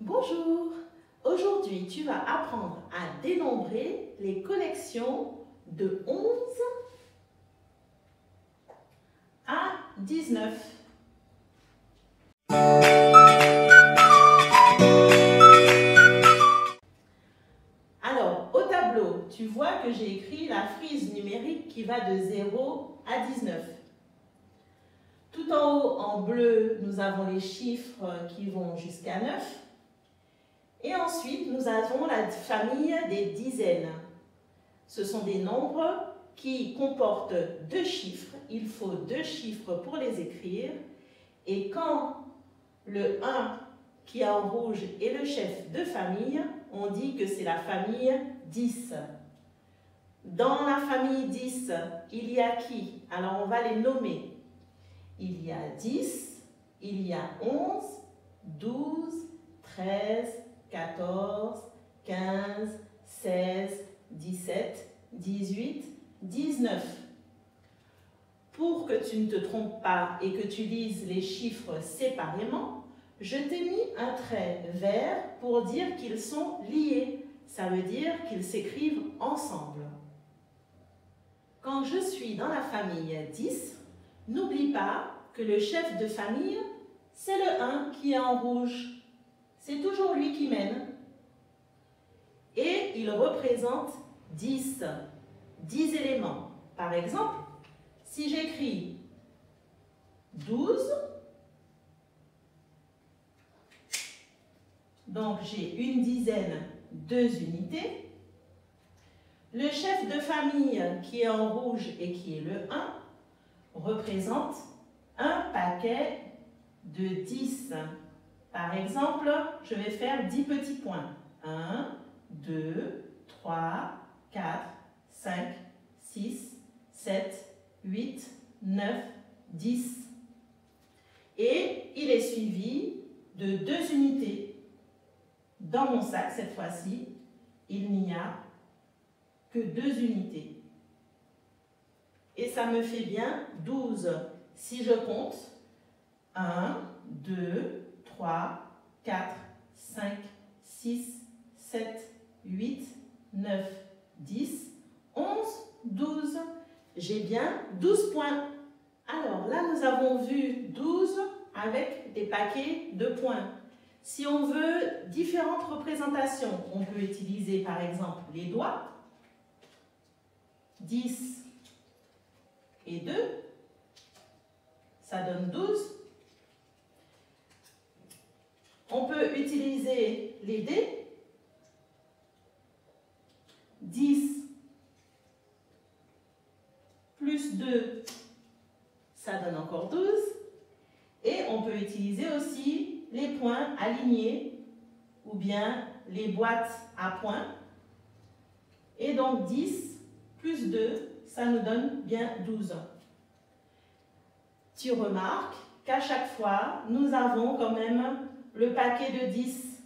Bonjour, aujourd'hui tu vas apprendre à dénombrer les collections de 11 à 19. Alors, au tableau, tu vois que j'ai écrit la frise numérique qui va de 0 à 19. Tout en haut, en bleu, nous avons les chiffres qui vont jusqu'à 9. Et ensuite, nous avons la famille des dizaines. Ce sont des nombres qui comportent deux chiffres. Il faut deux chiffres pour les écrire. Et quand le 1 qui est en rouge est le chef de famille, on dit que c'est la famille 10. Dans la famille 10, il y a qui? Alors, on va les nommer. Il y a 10, il y a 11, 12, 13, 14, 15, 16, 17, 18, 19. Pour que tu ne te trompes pas et que tu lises les chiffres séparément, je t'ai mis un trait vert pour dire qu'ils sont liés. Ça veut dire qu'ils s'écrivent ensemble. Quand je suis dans la famille 10, n'oublie pas que le chef de famille, c'est le 1 qui est en rouge. C'est toujours lui qui mène. Et il représente 10 éléments. Par exemple, si j'écris 12, donc j'ai une dizaine, 2 unités. Le chef de famille qui est en rouge et qui est le 1 représente un paquet de 10. Par exemple, je vais faire 10 petits points. 1, 2, 3, 4, 5, 6, 7, 8, 9, 10. Et il est suivi de 2 unités. Dans mon sac, cette fois-ci, il n'y a que 2 unités. Et ça me fait bien 12. Si je compte 1, 2, 3, 4, 5, 6, 7, 8, 9, 10, 11, 12. J'ai bien 12 points. Alors là, nous avons vu 12 avec des paquets de points. Si on veut différentes représentations, on peut utiliser par exemple les doigts. 10 et 2, ça donne 12. On peut utiliser les dés. 10 plus 2, ça donne encore 12. Et on peut utiliser aussi les points alignés ou bien les boîtes à points. Et donc 10 plus 2, ça nous donne bien 12. Tu remarques qu'à chaque fois, nous avons quand même le paquet de 10.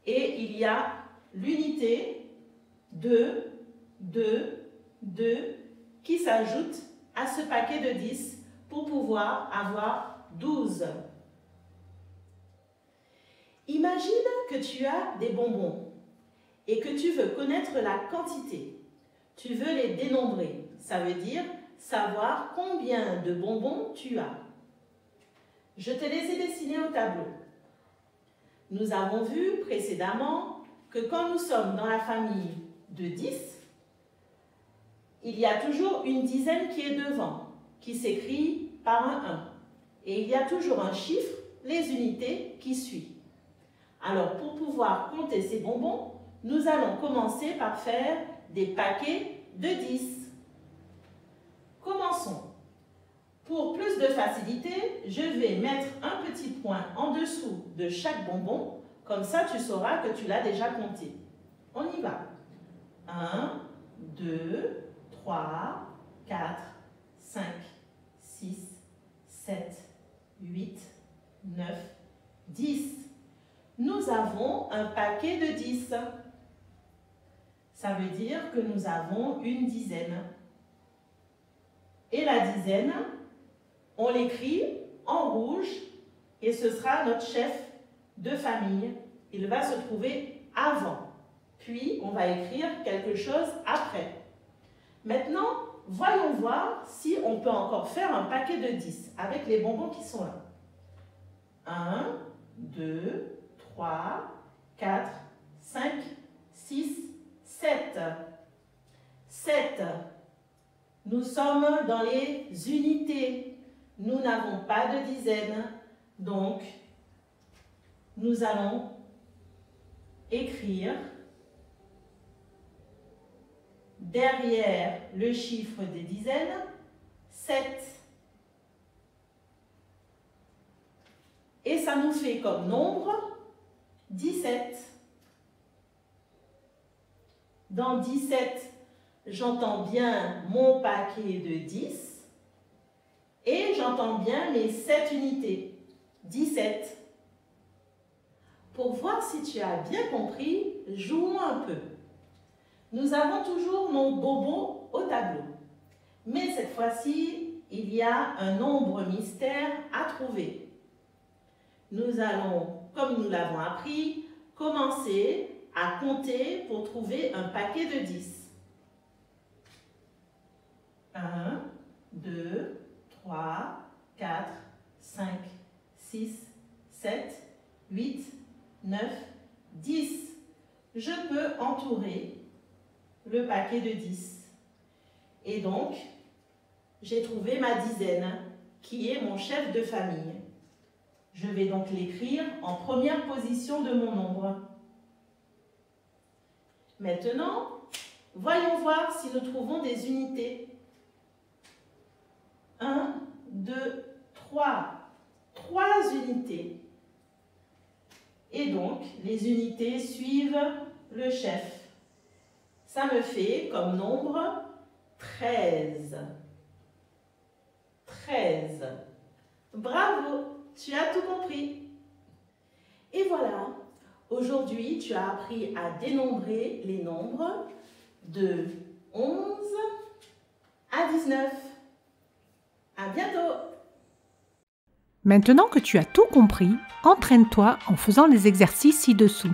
Et il y a l'unité 2, 2, 2 qui s'ajoute à ce paquet de 10 pour pouvoir avoir 12. Imagine que tu as des bonbons et que tu veux connaître la quantité. Tu veux les dénombrer. Ça veut dire savoir combien de bonbons tu as. Je te les ai dessinés au tableau. Nous avons vu précédemment que quand nous sommes dans la famille de 10, il y a toujours une dizaine qui est devant, qui s'écrit par un 1. Et il y a toujours un chiffre, les unités, qui suit. Alors, pour pouvoir compter ces bonbons, nous allons commencer par faire des paquets de 10. Commençons. Pour plus de facilité, je vais mettre un petit point en dessous de chaque bonbon. Comme ça, tu sauras que tu l'as déjà compté. On y va. 1, 2, 3, 4, 5, 6, 7, 8, 9, 10. Nous avons un paquet de 10. Ça veut dire que nous avons une dizaine. Et la dizaine, on l'écrit en rouge et ce sera notre chef de famille il va se trouver avant. Puis, on va écrire quelque chose après. Maintenant, voyons voir si on peut encore faire un paquet de 10 avec les bonbons qui sont là. 1, 2, 3, 4, 5, 6, 7. 7. Nous sommes dans les unités. Nous n'avons pas de dizaines. Donc, nous allons écrire derrière le chiffre des dizaines, 7. Et ça nous fait comme nombre 17. Dans 17, j'entends bien mon paquet de 10 et j'entends bien mes 7 unités, 17. Pour voir si tu as bien compris, jouons un peu. Nous avons toujours nos bobos au tableau. Mais cette fois-ci, il y a un nombre mystère à trouver. Nous allons, comme nous l'avons appris, commencer à compter pour trouver un paquet de 10. 1, 2, 3, 4, 5, 6, 7, 8, 9, 10. Je peux entourer le paquet de 10. Et donc, j'ai trouvé ma dizaine, qui est mon chef de famille. Je vais donc l'écrire en première position de mon nombre. Maintenant, voyons voir si nous trouvons des unités. 1, 2, 3. 3 unités. Et donc, les unités suivent le chef. Ça me fait comme nombre 13. 13. Bravo, tu as tout compris. Et voilà, aujourd'hui, tu as appris à dénombrer les nombres de 11 à 19. À bientôt. Maintenant que tu as tout compris, entraîne-toi en faisant les exercices ci-dessous.